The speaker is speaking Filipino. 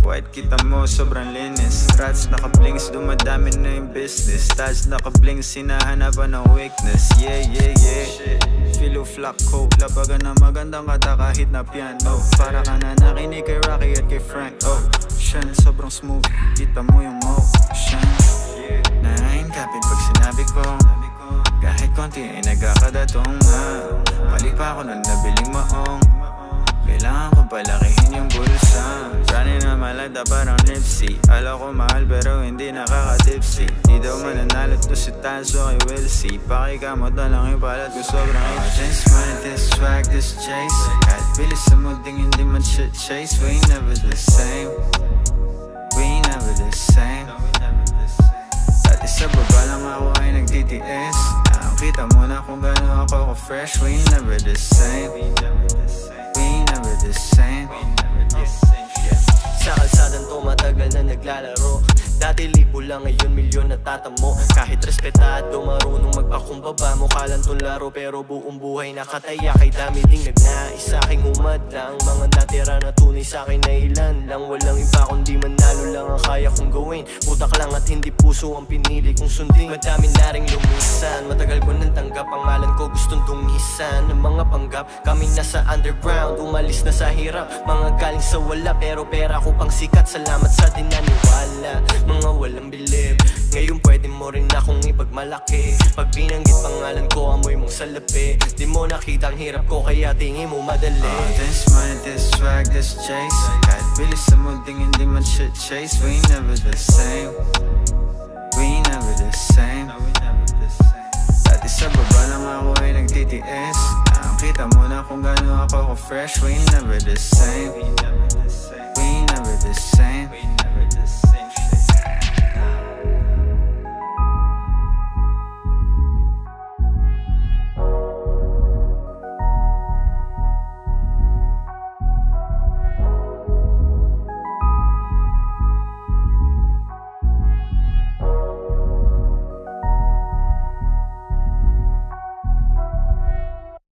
White kita mo sobrang linis. Rats naka-blinks, dumadami na yung business. Tads naka-blinks, sinahanapan ng weakness. Yeah, yeah, yeah. Filo flacco, labagan na magandang kata kahit na piano. Para ka na nakinig kay Rocky at kay Frank Ocean. Sobrang smooth, kita mo yung motion. Nine kapit pag sinabi ko, kahit konti ay nagkakadatong na. Mali pa ako nung nabiling maong, kailangan kong palakihin yung bulsa. Running na malagda parang Nipsey. Alam ko mahal pero hindi nakaka-tipsy. Di daw mananalo to si Tanso kay Will C. Pakikamot na lang yung balat ko sobrang itchy. This money, this swag, this chase. Kahit bilis sa munding hindi man shit chase. We ain't never the same. We ain't never the same. Dati sa baba lang ako ay nag-DTS. Nakakita mo na kung gano'n ako fresh. We ain't never the same. We ain't never the same. Sa kalsadan to matagal na naglalaro. Dati libo lang, ngayon milyon na tatamo. Kahit respetado, marunong magpakumbaba. Mukha lang tong laro pero buong buhay nakataya. Kay dami ding nagnais sa aking umadlang. Mga natira na tunay sa akin na ilan lang. Walang iba kundi manalo lang ang kaya kong gawin. Utak lang at hindi puso ang pinili kong sundin. Madami na ring lumisan, matagal ko nang tanggap. Pangalan ko gustong tungisan ng mga panggap. Kami nasa underground, umalis na sa hirap. Mga galing sa wala pero pera ko pang sikat. Salamat sa dinaniwala, mga walang bilib. Ngayon pwede mo rin akong ipagmalaki. Pag binanggit pangalan ko, amoy mong salapi. Di mo nakita ang hirap ko kaya tingin mo madali. This money, this swag, this chase. Kahit bilis sa munding hindi man shit chase. We ain't never the same. We ain't never the same. Dati sa baba lang ako ay nag-TTS. Nakakita mo na kung gano'n ako fresh. We ain't never the same. We ain't never the same.